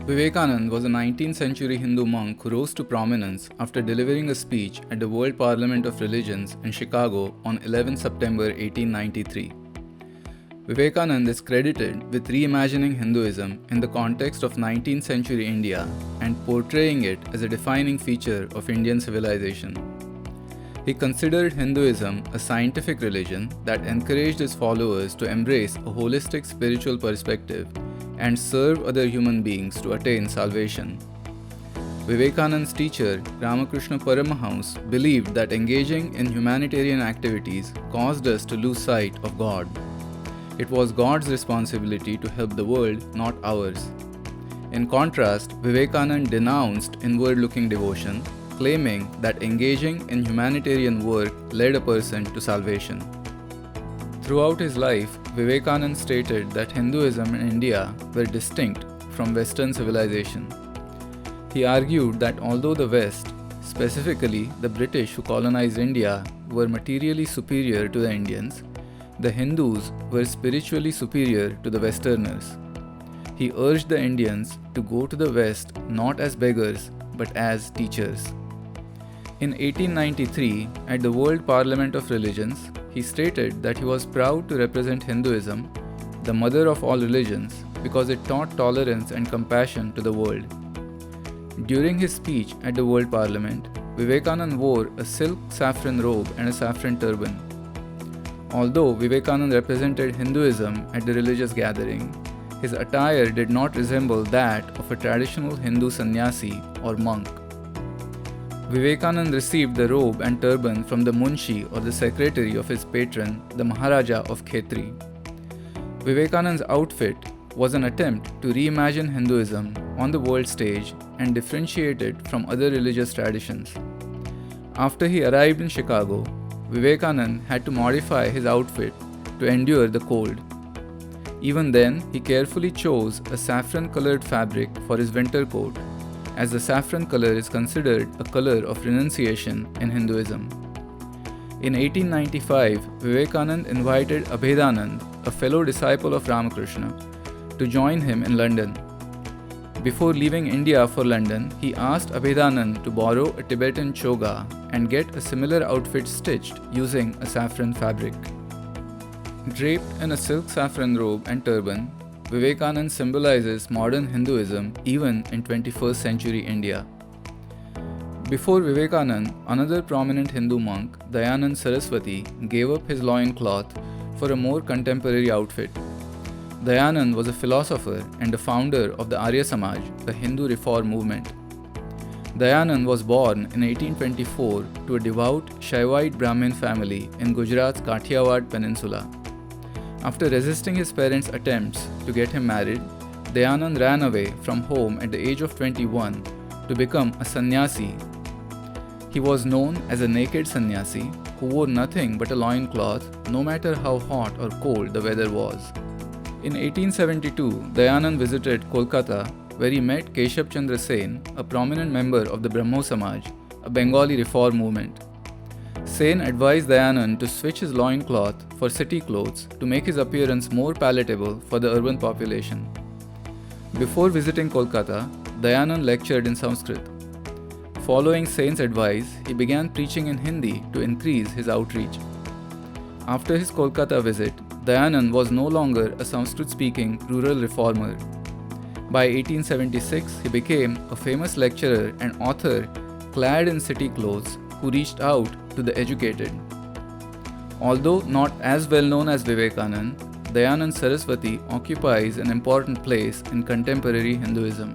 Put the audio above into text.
Vivekananda was a 19th century Hindu monk who rose to prominence after delivering a speech at the World Parliament of Religions in Chicago on 11 September 1893. Vivekananda is credited with reimagining Hinduism in the context of 19th century India and portraying it as a defining feature of Indian civilization. He considered Hinduism a scientific religion that encouraged its followers to embrace a holistic spiritual perspective and serve other human beings to attain salvation. Vivekananda's teacher, Ramakrishna Paramahams, believed that engaging in humanitarian activities caused us to lose sight of God. It was God's responsibility to help the world, not ours. In contrast, Vivekananda denounced inward-looking devotion, claiming that engaging in humanitarian work led a person to salvation. Throughout his life, Vivekananda stated that Hinduism and India were distinct from Western civilization. He argued that although the West, specifically the British who colonized India, were materially superior to the Indians, the Hindus were spiritually superior to the Westerners. He urged the Indians to go to the West not as beggars but as teachers. In 1893, at the World Parliament of Religions, he stated that he was proud to represent Hinduism, the mother of all religions, because it taught tolerance and compassion to the world. During his speech at the World Parliament, Vivekananda wore a silk saffron robe and a saffron turban. Although Vivekananda represented Hinduism at the religious gathering, his attire did not resemble that of a traditional Hindu Sanyasi or monk. Vivekananda received the robe and turban from the munshi or the secretary of his patron, the Maharaja of Khetri. Vivekananda's outfit was an attempt to reimagine Hinduism on the world stage and differentiate it from other religious traditions. After he arrived in Chicago, Vivekananda had to modify his outfit to endure the cold. Even then, he carefully chose a saffron-colored fabric for his winter coat, as the saffron color is considered a color of renunciation in Hinduism. In 1895, Vivekananda invited Abhedanand, a fellow disciple of Ramakrishna, to join him in London. Before leaving India for London, he asked Abhedanand to borrow a Tibetan choga and get a similar outfit stitched using a saffron fabric. Draped in a silk saffron robe and turban, Vivekananda symbolizes modern Hinduism even in 21st century India. Before Vivekananda, another prominent Hindu monk, Dayanand Saraswati, gave up his loincloth for a more contemporary outfit. Dayanand was a philosopher and a founder of the Arya Samaj, the Hindu reform movement. Dayanand was born in 1824 to a devout Shaivite Brahmin family in Gujarat's Kathiawad Peninsula. After resisting his parents' attempts to get him married, Dayanand ran away from home at the age of 21 to become a Sanyasi. He was known as a naked Sanyasi who wore nothing but a loincloth no matter how hot or cold the weather was. In 1872, Dayanand visited Kolkata where he met Keshav Chandra Sen, a prominent member of the Brahmo Samaj, a Bengali reform movement. Sen advised Dayanand to switch his loincloth for city clothes to make his appearance more palatable for the urban population. Before visiting Kolkata, Dayanand lectured in Sanskrit. Following Sen's advice, he began preaching in Hindi to increase his outreach. After his Kolkata visit, Dayanand was no longer a Sanskrit-speaking rural reformer. By 1876, he became a famous lecturer and author clad in city clothes who reached out to the educated. Although not as well known as Vivekananda, Dayanand Saraswati occupies an important place in contemporary Hinduism.